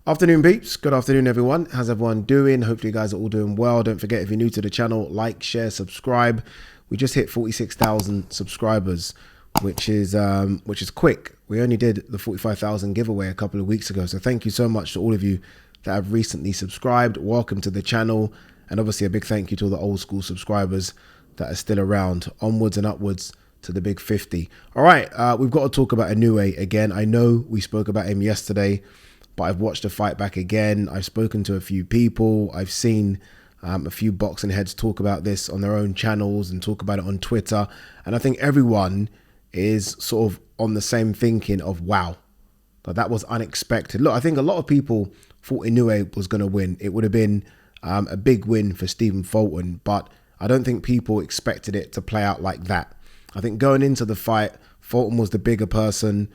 Afternoon, peeps. Good afternoon, everyone. How's everyone doing? Hopefully you guys are all doing well. Don't forget, if you're new to the channel, like, share, subscribe. We just hit 46,000 subscribers, which is quick. We only did the 45,000 giveaway a couple of weeks ago. So thank you so much to all of you that have recently subscribed. Welcome to the channel. And obviously a big thank you to all the old school subscribers that are still around. Onwards and upwards to the big 50. All right, we've got to talk about Inoue again. I know we spoke about him yesterday, but I've watched the fight back again. I've spoken to a few people. I've seen a few boxing heads talk about this on their own channels and talk about it on Twitter. And I think everyone is sort of on the same thinking of, wow, that was unexpected. Look, I think a lot of people thought Inoue was going to win. It would have been a big win for Stephen Fulton, but I don't think people expected it to play out like that. I think going into the fight, Fulton was the bigger person.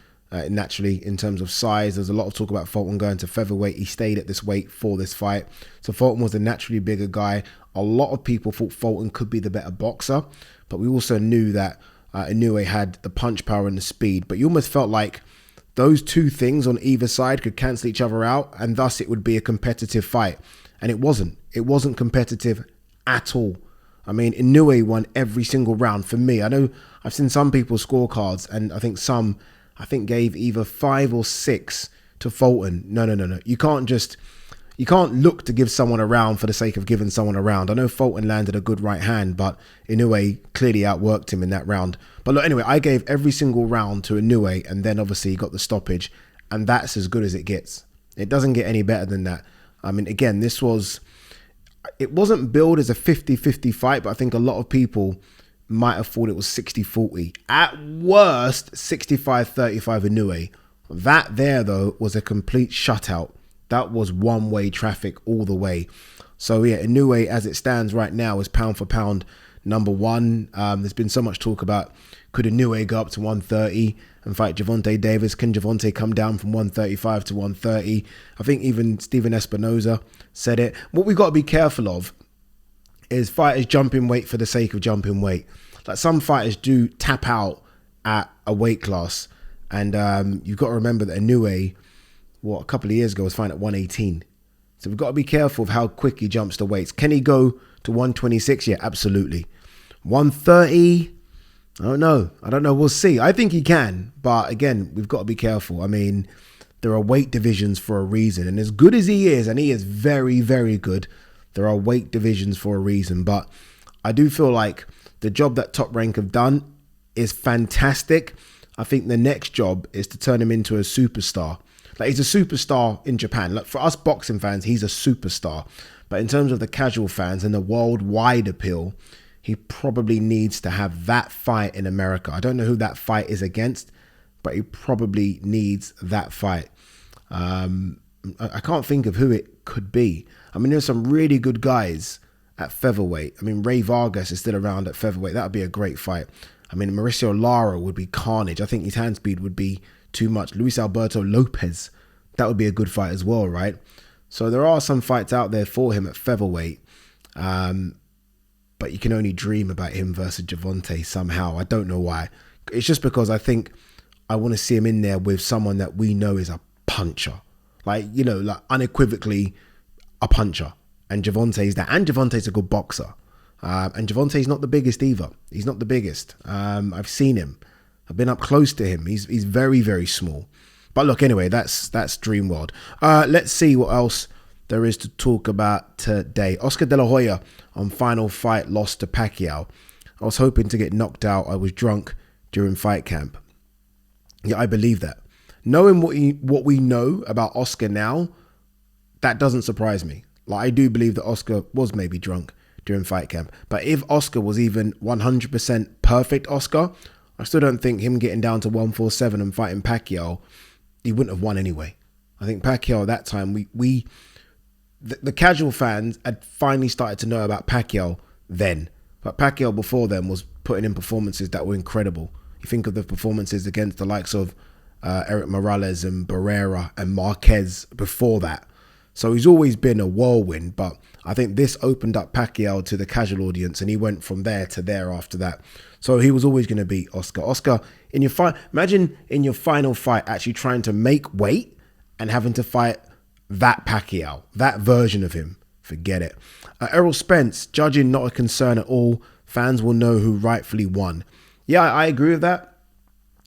Naturally, in terms of size, there's a lot of talk about Fulton going to featherweight. He stayed at this weight for this fight. So Fulton was the naturally bigger guy. A lot of people thought Fulton could be the better boxer, but we also knew that Inoue had the punch power and the speed. But you almost felt like those two things on either side could cancel each other out, and thus it would be a competitive fight. And it wasn't. It wasn't competitive at all. I mean, Inoue won every single round for me. I know I've seen some people's scorecards, and I think some gave either 5 or 6 to Fulton. No. You can't look to give someone a round for the sake of giving someone a round. I know Fulton landed a good right hand, but Inoue clearly outworked him in that round. But look, anyway, I gave every single round to Inoue, and then obviously he got the stoppage, and that's as good as it gets. It doesn't get any better than that. I mean, again, it wasn't billed as a 50-50 fight, but I think a lot of people might have thought it was 60-40. At worst, 65-35 Inoue. That there, though, was a complete shutout. That was one-way traffic all the way. So, yeah, Inoue, as it stands right now, is pound for pound number one. There's been so much talk about, could Inoue go up to 130 and fight Gervonta Davis? Can Gervonta come down from 135 to 130? I think even Steven Espinoza said it. What we've got to be careful of is fighters jumping weight for the sake of jumping weight. Like, some fighters do tap out at a weight class, and you've got to remember that Inoue, a couple of years ago, was fine at 118. So we've got to be careful of how quick he jumps the weights. Can he go to 126? Yeah, absolutely. 130? I don't know. We'll see. I think he can, but again, we've got to be careful. I mean, there are weight divisions for a reason, and as good as he is, and he is very, very good, there are weight divisions for a reason. But I do feel like the job that Top Rank have done is fantastic. I think the next job is to turn him into a superstar. Like, he's a superstar in Japan. Like, for us boxing fans, he's a superstar. But in terms of the casual fans and the worldwide appeal, he probably needs to have that fight in America. I don't know who that fight is against, but he probably needs that fight. I can't think of who it could be. I mean, there's some really good guys at featherweight. I mean, Ray Vargas is still around at featherweight. That would be a great fight. I mean, Mauricio Lara would be carnage. I think his hand speed would be too much. Luis Alberto Lopez, that would be a good fight as well, right? So there are some fights out there for him at featherweight. But you can only dream about him versus Gervonta somehow. I don't know why. It's just because I think I want to see him in there with someone that we know is a puncher. Like unequivocally a puncher. And Gervonta's that. And Gervonta's a good boxer. And Gervonta's not the biggest either. He's not the biggest. I've seen him. I've been up close to him. He's very, very small. But look, anyway, that's Dream World. Let's see what else there is to talk about today. Oscar De La Hoya on Final Fight lost to Pacquiao. I was hoping to get knocked out. I was drunk during fight camp. Yeah, I believe that. Knowing what we know about Oscar now, that doesn't surprise me. Like, I do believe that Oscar was maybe drunk during fight camp. But if Oscar was even 100% perfect Oscar, I still don't think him getting down to 147 and fighting Pacquiao, he wouldn't have won anyway. I think Pacquiao at that time, the casual fans had finally started to know about Pacquiao then. But Pacquiao before then was putting in performances that were incredible. You think of the performances against the likes of Eric Morales and Barrera and Marquez before that. So he's always been a whirlwind, but I think this opened up Pacquiao to the casual audience, and he went from there to there after that. So he was always going to beat Oscar. Oscar, in your fight, imagine in your final fight actually trying to make weight and having to fight that Pacquiao, that version of him, forget it. Errol Spence, judging not a concern at all. Fans will know who rightfully won. Yeah, I agree with that.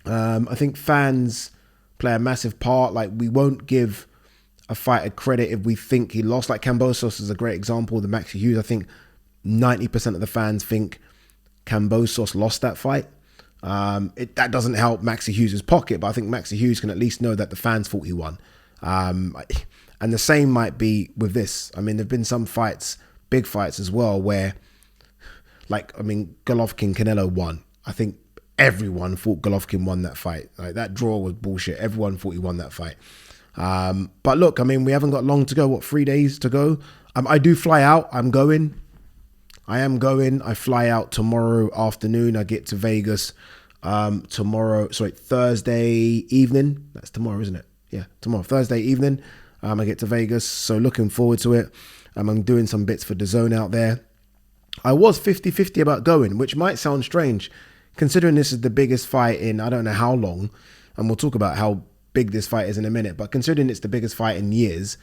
I think fans play a massive part. Like, we won't give a fighter credit if we think he lost. Like Kambosos is a great example. The Maxi Hughes, I think 90% of the fans think Kambosos lost that fight. That doesn't help Maxi Hughes' pocket, but I think Maxi Hughes can at least know that the fans thought he won. And the same might be with this. I mean, there've been some fights, big fights as well, where, like, I mean, Golovkin-Canelo won. I think everyone thought Golovkin won that fight. Like, that draw was bullshit. Everyone thought he won that fight. But look, I mean, we haven't got long to go. 3 days to go? I do fly out. I am going. I fly out tomorrow afternoon. I get to Vegas Thursday evening. That's tomorrow, isn't it? Yeah, tomorrow, Thursday evening. I get to Vegas, so looking forward to it. I'm doing some bits for DAZN out there. I was 50-50 about going, which might sound strange, considering this is the biggest fight in I don't know how long, and we'll talk about how big this fight is in a minute, but considering it's the biggest fight in years,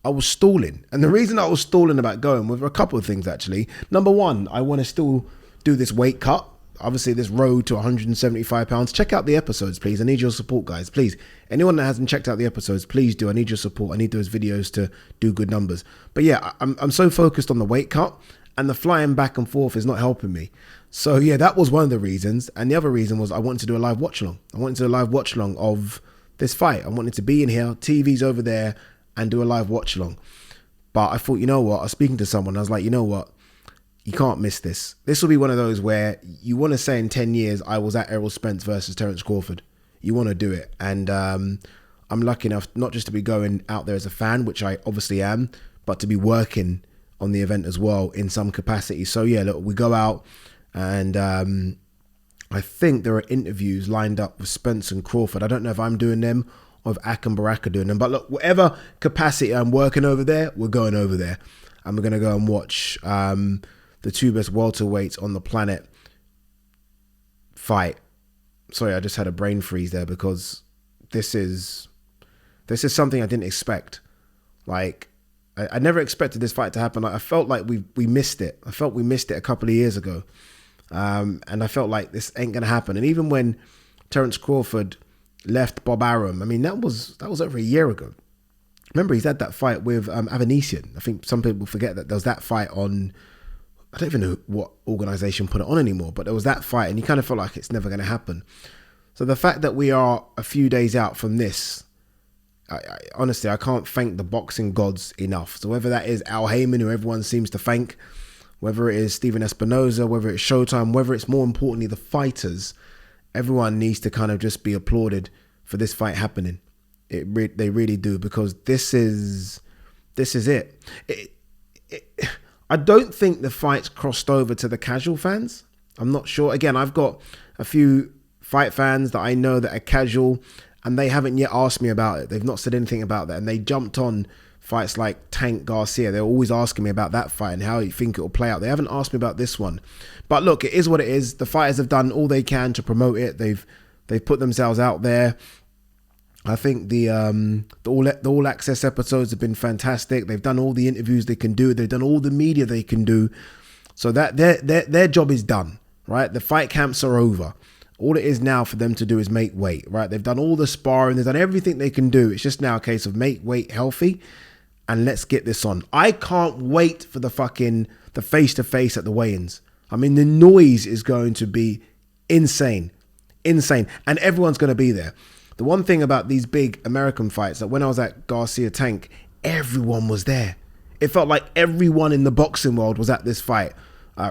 I was stalling. And the reason I was stalling about going was a couple of things, actually. Number one, I want to still do this weight cut. Obviously, this road to 175 pounds. Check out the episodes, please. I need your support, guys. Please. Anyone that hasn't checked out the episodes, please do. I need your support. I need those videos to do good numbers. But yeah, I'm so focused on the weight cut, and the flying back and forth is not helping me. So yeah, that was one of the reasons. And the other reason was I wanted to do a live watch along. I wanted to do a live watch along of this fight. I wanted to be in here, TV's over there, and do a live watch along. But I thought, you know what? I was speaking to someone. I was like, you know what? You can't miss this. This will be one of those where you want to say in 10 years, I was at Errol Spence versus Terence Crawford. You want to do it. And I'm lucky enough not just to be going out there as a fan, which I obviously am, but to be working on the event as well in some capacity. So yeah, look, we go out and I think there are interviews lined up with Spence and Crawford. I don't know if I'm doing them or if Ak and Barak are doing them. But look, whatever capacity I'm working over there, we're going over there. And we're going to go and watch the two best welterweights on the planet fight. Sorry, I just had a brain freeze there because this is something I didn't expect. Like, I never expected this fight to happen. I felt like we missed it. I felt we missed it a couple of years ago. And I felt like this ain't going to happen. And even when Terence Crawford left Bob Arum, I mean, that was over a year ago. Remember, he's had that fight with Avanesian. I think some people forget that there was that fight on, I don't even know what organisation put it on anymore, but there was that fight and you kind of felt like it's never going to happen. So the fact that we are a few days out from this, honestly, I can't thank the boxing gods enough. So whether that is Al Heyman, who everyone seems to thank, whether it is Stephen Espinoza, whether it's Showtime, whether it's more importantly the fighters, everyone needs to kind of just be applauded for this fight happening. They really do, because this is it. I don't think the fight's crossed over to the casual fans. I'm not sure. Again, I've got a few fight fans that I know that are casual and they haven't yet asked me about it. They've not said anything about that. And they jumped on fights like Tank Garcia. They're always asking me about that fight and how you think it will play out. They haven't asked me about this one. But look, it is what it is. The fighters have done all they can to promote it. They've put themselves out there. I think the all access episodes have been fantastic. They've done all the interviews they can do. They've done all the media they can do. So that their job is done, right? The fight camps are over. All it is now for them to do is make weight, right? They've done all the sparring. They've done everything they can do. It's just now a case of make weight healthy and let's get this on. I can't wait for the face-to-face at the weigh-ins. I mean, the noise is going to be insane. And everyone's going to be there. The one thing about these big American fights, that when I was at Garcia Tank, everyone was there. It felt like everyone in the boxing world was at this fight.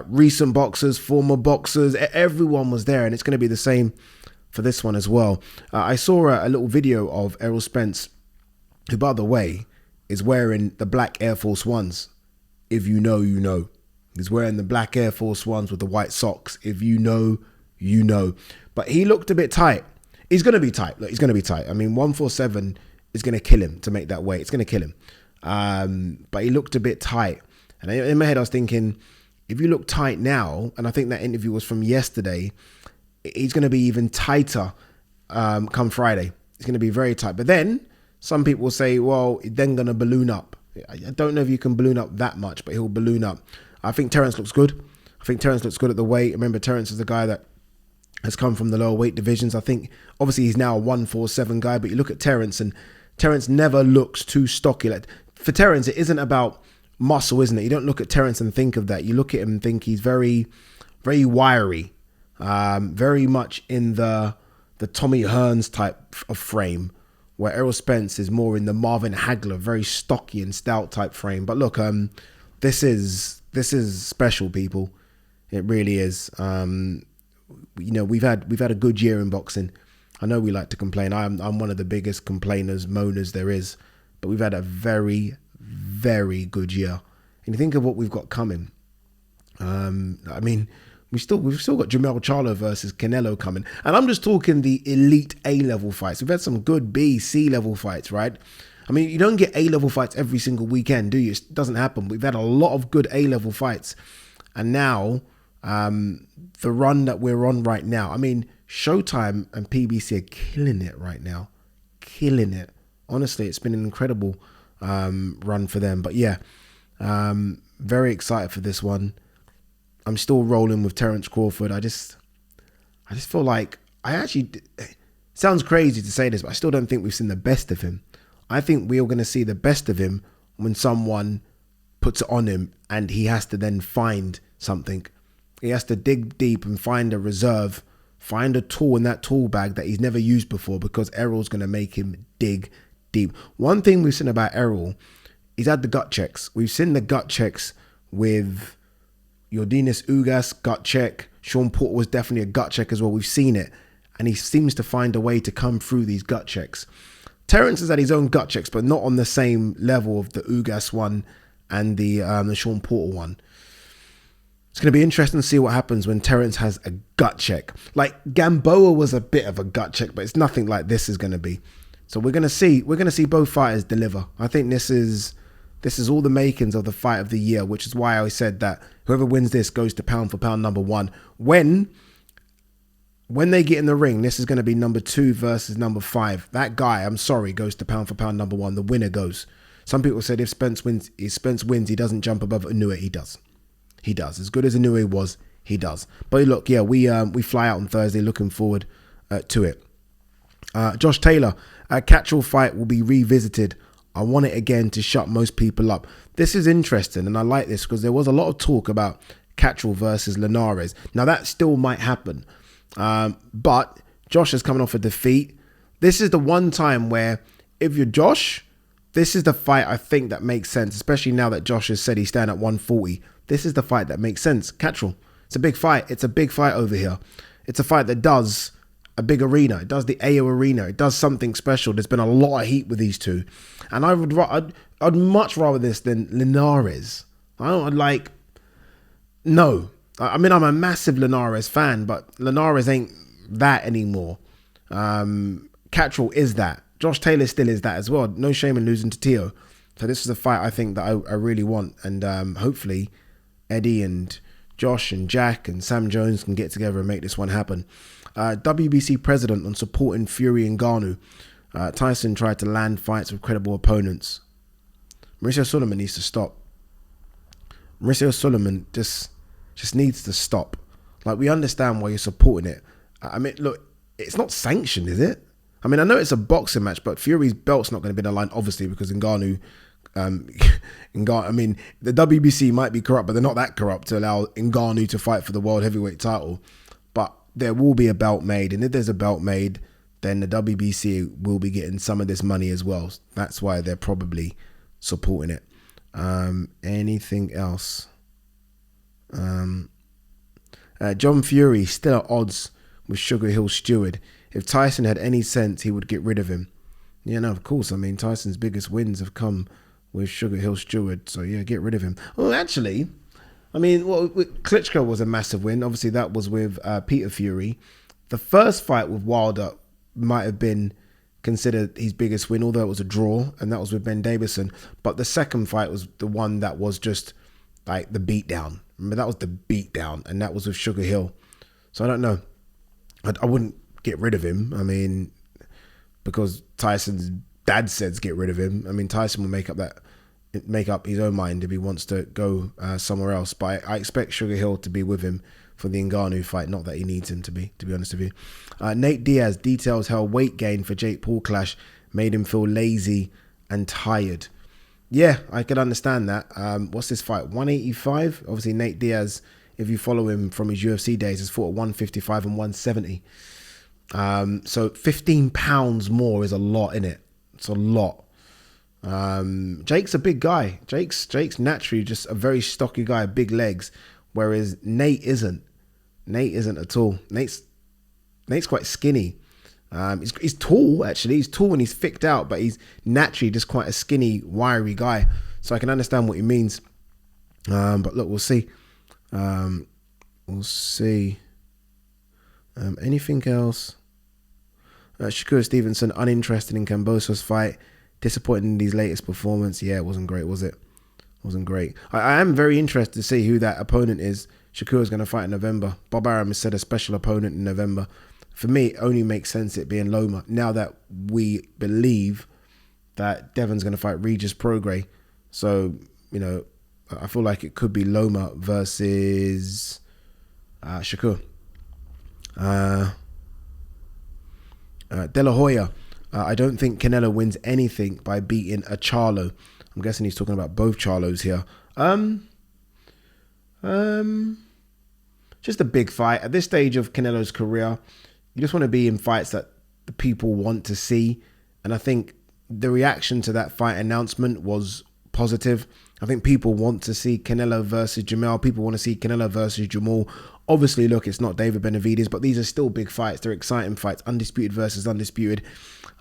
Recent boxers, former boxers, everyone was there. And it's going to be the same for this one as well. I saw a little video of Errol Spence, who, by the way, is wearing the black Air Force Ones. If you know, you know. He's wearing the black Air Force Ones with the white socks. If you know, you know. But he looked a bit tight. He's going to be tight. Look, he's going to be tight. I mean, 147 is going to kill him to make that weight. It's going to kill him. But he looked a bit tight. And in my head, I was thinking, if you look tight now, and I think that interview was from yesterday, he's going to be even tighter come Friday. He's going to be very tight. But then Some people will say, well, he's then going to balloon up. I don't know if you can balloon up that much, but he'll balloon up. I think Terence looks good. I think Terence looks good at the weight. Remember, Terence is the guy that has come from the lower weight divisions. I think, obviously, he's now a 147 guy, but you look at Terence, and Terence never looks too stocky. Like, for Terence, it isn't about muscle, isn't it? You don't look at Terence and think of that. You look at him and think he's very, very wiry, very much in the Tommy Hearns type of frame, where Errol Spence is more in the Marvin Hagler, very stocky and stout type frame. But look, this is special, people. It really is. We've had a good year in boxing. I know we like to complain. I'm one of the biggest complainers, moaners there is, but we've had a very, very good year. And you think of what we've got coming. We've still got Jamel Charlo versus Canelo coming. And I'm just talking the elite A-level fights. We've had some good B, C-level fights, right? I mean, you don't get A-level fights every single weekend, do you? It doesn't happen. We've had a lot of good A-level fights. And now, the run that we're on right now, I mean, Showtime and PBC are killing it right now. Killing it. Honestly, it's been an incredible run for them. But yeah, very excited for this one. I'm still rolling with Terence Crawford. I just feel like it sounds crazy to say this, but I still don't think we've seen the best of him. I think we're going to see the best of him when someone puts it on him and he has to then find something. He has to dig deep and find a reserve, find a tool in that tool bag that he's never used before, because Errol's going to make him dig deep. One thing we've seen about Errol, he's had the gut checks. We've seen the gut checks with Yordenis Ugas, gut check. Sean Porter was definitely a gut check as well. We've seen it. And he seems to find a way to come through these gut checks. Terence has had his own gut checks, but not on the same level of the Ugas one and the Sean Porter one. It's going to be interesting to see what happens when Terence has a gut check. Like Gamboa was a bit of a gut check, but it's nothing like this is going to be. So we're going to see both fighters deliver. I think this is all the makings of the fight of the year, which is why I always said that whoever wins this goes to pound for pound number one. When they get in the ring, this is going to be number 2 versus number 5. That guy, I'm sorry, goes to pound for pound number 1. The winner goes. Some people said if Spence wins, he doesn't jump above Inoue. He does. He does. As good as Inoue was, he does. But look, yeah, we fly out on Thursday. Looking forward to it. Josh Taylor, a Catchall fight will be revisited. I want it again to shut most people up. This is interesting, and I like this because there was a lot of talk about Catchall versus Linares. Now, that still might happen. But Josh is coming off a defeat. This is the one time where if you're Josh, this is the fight I think that makes sense, especially now that Josh has said he's staying at 140. This is the fight that makes sense. Catchall, it's a big fight. It's a big fight over here. It's a fight that does a big arena. It does the AO arena. It does something special. There's been a lot of heat with these two. And I'd much rather this than Linares. No. I mean, I'm a massive Linares fan, but Linares ain't that anymore. Catchall is that. Josh Taylor still is that as well. No shame in losing to Tio. So this is a fight I think that I really want. And hopefully Eddie and Josh and Jack and Sam Jones can get together and make this one happen. WBC president on supporting Fury and Ngannou. Tyson tried to land fights with credible opponents. Mauricio Sulaiman needs to stop. Mauricio Sulaiman just needs to stop. Like, we understand why you're supporting it. I mean, look, it's not sanctioned, is it? I mean, I know it's a boxing match, but Fury's belt's not going to be in the line, obviously, because Ngannou, I mean, the WBC might be corrupt, but they're not that corrupt to allow Ngannou to fight for the world heavyweight title. But there will be a belt made, and if there's a belt made, then the WBC will be getting some of this money as well. That's why they're probably supporting it. Anything else? John Fury still at odds with Sugar Hill Stewart. If Tyson had any sense, he would get rid of him. Yeah, no, of course. I mean, Tyson's biggest wins have come with Sugar Hill Stewart. So yeah, get rid of him. Well, actually, I mean, Klitschko was a massive win. Obviously, that was with Peter Fury. The first fight with Wilder might have been considered his biggest win, although it was a draw, and that was with Ben Davison. But the second fight was the one that was just like the beatdown. Remember, that was the beatdown, and that was with Sugar Hill. So I don't know. I wouldn't get rid of him. I mean, because Tyson's dad says get rid of him. I mean, Tyson will make up his own mind if he wants to go somewhere else. But I expect Sugar Hill to be with him for the Ngannou fight. Not that he needs him to be honest with you. Nate Diaz details how weight gain for Jake Paul clash made him feel lazy and tired. Yeah, I can understand that. What's this fight? 185? Obviously, Nate Diaz, if you follow him from his UFC days, has fought at 155 and 170. So 15 pounds more is a lot, innit? It's a lot. Jake's a big guy. Jake's naturally just a very stocky guy, big legs, whereas Nate isn't. Nate isn't at all. Nate's quite skinny. He's tall, actually. He's tall and he's thicked out, but he's naturally just quite a skinny, wiry guy. So I can understand what he means. But look, we'll see. We'll see. Anything else? Shakur Stevenson, uninterested in Kambosos fight. Disappointed in his latest performance. Yeah, it wasn't great, was it? Wasn't great. I am very interested to see who that opponent is. Shakur is going to fight in November. Bob Arum has said a special opponent in November. For me, it only makes sense it being Loma. Now that we believe that Devon's going to fight Regis Prograis. So, you know, I feel like it could be Loma versus Shakur. De La Hoya. I don't think Canelo wins anything by beating a Charlo. I'm guessing he's talking about both Charlos here. Just a big fight. At this stage of Canelo's career, you just want to be in fights that the people want to see. And I think the reaction to that fight announcement was positive. I think people want to see Canelo versus Jamel. People want to see Canelo versus Jamal. Obviously, look, it's not David Benavidez, but these are still big fights. They're exciting fights. Undisputed versus undisputed.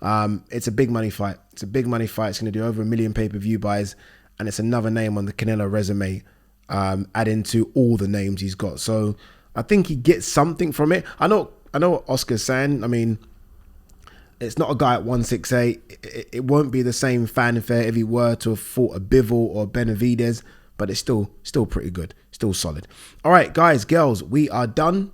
It's a big money fight. It's a big money fight. It's going to do over 1 million pay-per-view buys. And it's another name on the Canelo resume, adding to all the names he's got. So I think he gets something from it. I know what Oscar's saying. I mean, it's not a guy at 168. It won't be the same fanfare if he were to have fought a Bivol or Benavidez, but it's still pretty good. Still solid. All right, guys, girls, we are done.